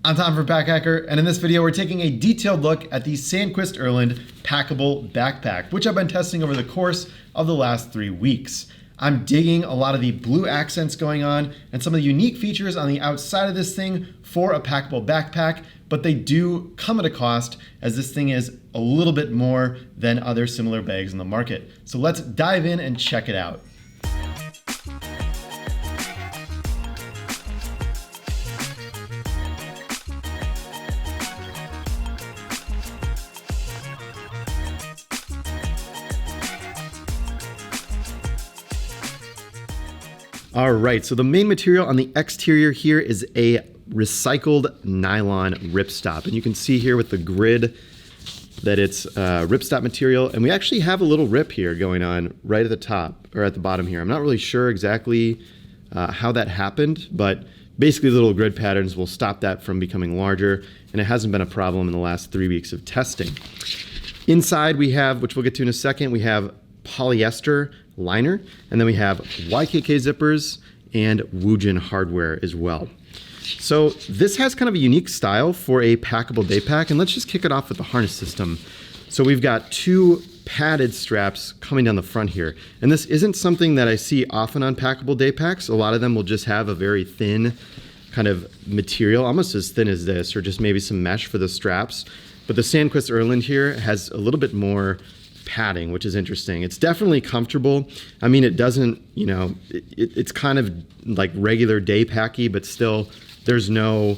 I'm Tom from Pack Hacker, and in this video we're taking a detailed look at the Sandqvist Erland Packable backpack, which I've been testing over the course of the last 3 weeks. I'm digging a lot of the blue accents going on and some of the unique features on the outside of this thing for a packable backpack, but they do come at a cost, as this thing is a little bit more than other similar bags in the market. So let's dive in and check it out. All right, so the main material on the exterior here is a recycled nylon ripstop. And you can see here with the grid that it's ripstop material. And we actually have a little rip here going on right at the top, or at the bottom here. I'm not really sure exactly how that happened, but basically the little grid patterns will stop that from becoming larger. And it hasn't been a problem in the last 3 weeks of testing. Inside we have, which we'll get to in a second, we have polyester liner, and then we have YKK zippers and Woojin hardware as well. So this has kind of a unique style for a packable day pack, and let's just kick it off with the harness system. So we've got 2 padded straps coming down the front here, and this isn't something that I see often on packable day packs. A lot of them will just have a very thin kind of material, almost as thin as this, or just maybe some mesh for the straps. But the Sandqvist Erland here has a little bit more padding, which is interesting. It's definitely comfortable. I mean, it doesn't, you know, it's kind of like regular day packy, but still there's no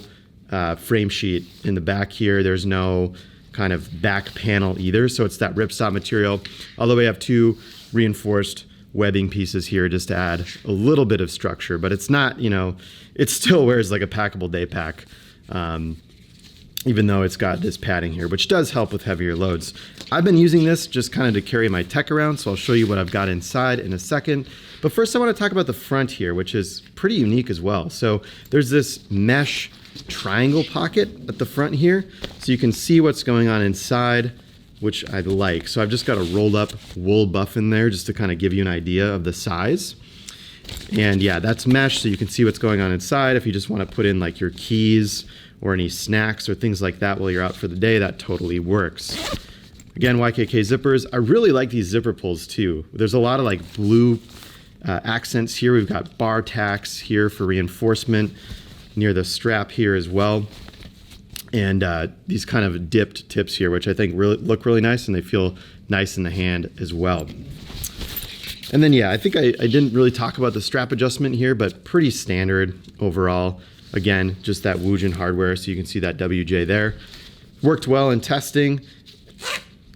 frame sheet in the back here. There's no kind of back panel either. So it's that ripstop material. Although we have 2 reinforced webbing pieces here just to add a little bit of structure, but it's not, you know, it still wears like a packable day pack. Even though it's got this padding here, which does help with heavier loads. I've been using this just kind of to carry my tech around, so I'll show you what I've got inside in a second. But first I want to talk about the front here, which is pretty unique as well. So there's this mesh triangle pocket at the front here, so you can see what's going on inside, which I like. So I've just got a rolled up wool buff in there just to kind of give you an idea of the size. And yeah, that's mesh, so you can see what's going on inside. If you just want to put in like your keys or any snacks or things like that while you're out for the day, that totally works. Again, YKK zippers. I really like these zipper pulls too. There's a lot of like blue accents here. We've got bar tacks here for reinforcement near the strap here as well. And these kind of dipped tips here, which I think look really nice, and they feel nice in the hand as well. And then yeah, I think I didn't really talk about the strap adjustment here, but pretty standard overall. Again, just that Woojin hardware, so you can see that WJ there. Worked well in testing.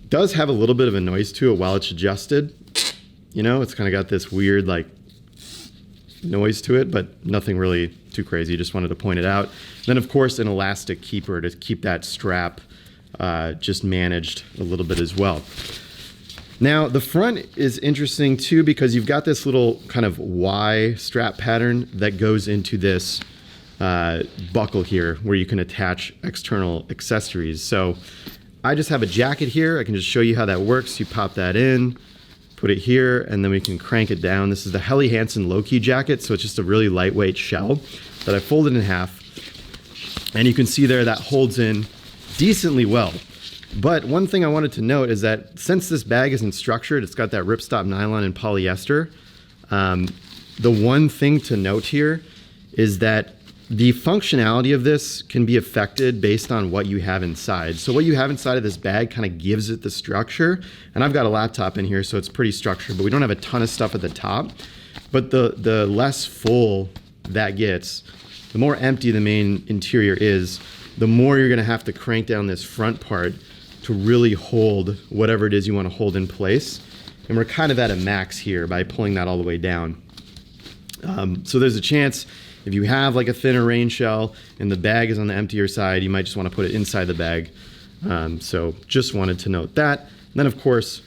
Does have a little bit of a noise to it while it's adjusted. You know, it's kind of got this weird like noise to it, but nothing really too crazy. Just wanted to point it out. Then of course an elastic keeper to keep that strap just managed a little bit as well. Now the front is interesting too, because you've got this little kind of Y strap pattern that goes into this buckle here where you can attach external accessories. So I just have a jacket here. I can just show you how that works. You pop that in, put it here, and then we can crank it down. This is the Helly Hansen low-key jacket, so it's just a really lightweight shell that I folded in half. And you can see there that holds in decently well. But one thing I wanted to note is that since this bag isn't structured, it's got that ripstop nylon and polyester. The one thing to note here is that the functionality of this can be affected based on what you have inside. So what you have inside of this bag kind of gives it the structure. And I've got a laptop in here, so it's pretty structured, but we don't have a ton of stuff at the top. But the less full that gets, the more empty the main interior is, the more you're gonna have to crank down this front part to really hold whatever it is you want to hold in place. And we're kind of at a max here by pulling that all the way down. So there's a chance if you have like a thinner rain shell and the bag is on the emptier side, you might just want to put it inside the bag. So just wanted to note that. And then of course,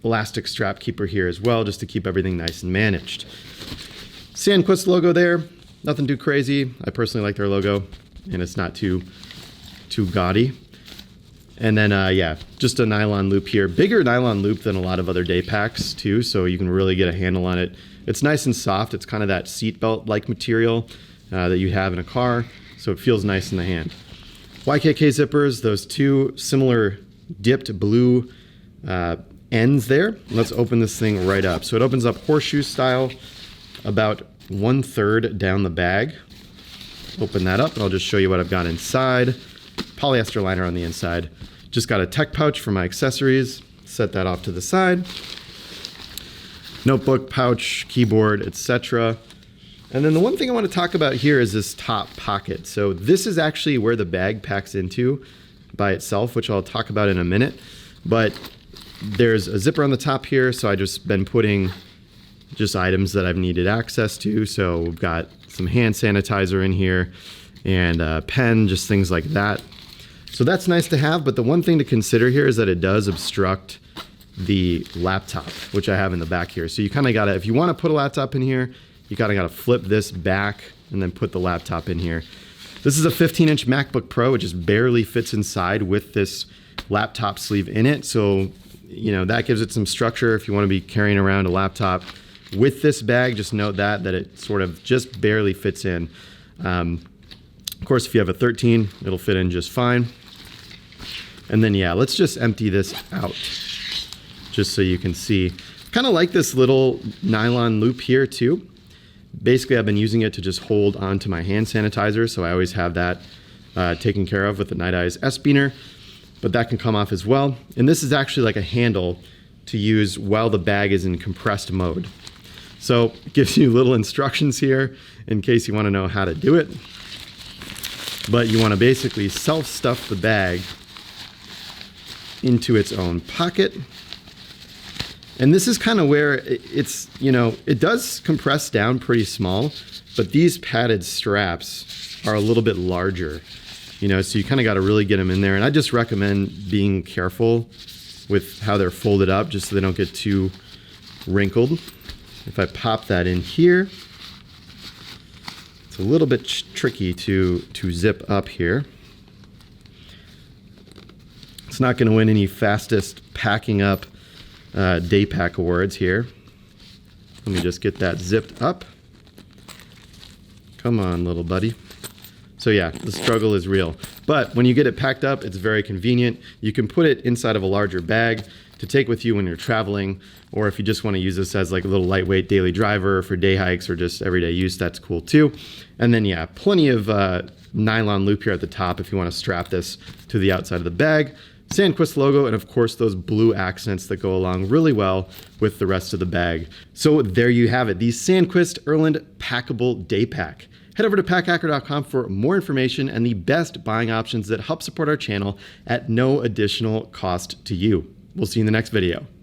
elastic strap keeper here as well, just to keep everything nice and managed. Sandqvist logo there, nothing too crazy. I personally like their logo, and it's not too gaudy. And then yeah, just a nylon loop here. Bigger nylon loop than a lot of other day packs too, so you can really get a handle on it. It's nice and soft. It's kind of that seatbelt like material that you have in a car. so it feels nice in the hand. YKK zippers, those two similar dipped blue ends there. Let's open this thing right up. So it opens up horseshoe style, about 1/3 down the bag. Open that up and I'll just show you what I've got inside. Polyester liner on the inside. Just got a tech pouch for my accessories. Set that off to the side. Notebook, pouch, keyboard, etc. And then the one thing I want to talk about here is this top pocket. So this is actually where the bag packs into by itself, which I'll talk about in a minute. But there's a zipper on the top here, so I just been putting just items that I've needed access to. So we've got some hand sanitizer in here and a pen, just things like that. So that's nice to have, but the one thing to consider here is that it does obstruct the laptop, which I have in the back here. So you kind of gotta, if you wanna put a laptop in here, you kind of gotta flip this back and then put the laptop in here. This is a 15-inch MacBook Pro. It just barely fits inside with this laptop sleeve in it. So, you know, that gives it some structure if you wanna be carrying around a laptop with this bag. Just note that it sort of just barely fits in. Of course, if you have a 13, it'll fit in just fine. And then, yeah, let's just empty this out just so you can see. Kind of like this little nylon loop here too. Basically, I've been using it to just hold onto my hand sanitizer, so I always have that taken care of with the Night Eyes S-Beaner, but that can come off as well. And this is actually like a handle to use while the bag is in compressed mode. So it gives you little instructions here in case you want to know how to do it. But you want to basically self-stuff the bag into its own pocket. And this is kind of where it's, you know, it does compress down pretty small, but these padded straps are a little bit larger, you know, so you kind of got to really get them in there. And I just recommend being careful with how they're folded up just so they don't get too wrinkled. If I pop that in here, it's a little bit tricky to zip up here. It's not going to win any fastest packing up day pack awards here. Let me just get that zipped up. Come on, little buddy. So yeah, the struggle is real. But when you get it packed up, it's very convenient. You can put it inside of a larger bag to take with you when you're traveling, or if you just want to use this as like a little lightweight daily driver for day hikes or just everyday use, that's cool too. And then yeah, plenty of nylon loop here at the top if you want to strap this to the outside of the bag. Sandqvist logo, and of course those blue accents that go along really well with the rest of the bag. So there you have it, the Sandqvist Erland Packable Day Pack. Head over to packhacker.com for more information and the best buying options that help support our channel at no additional cost to you. We'll see you in the next video.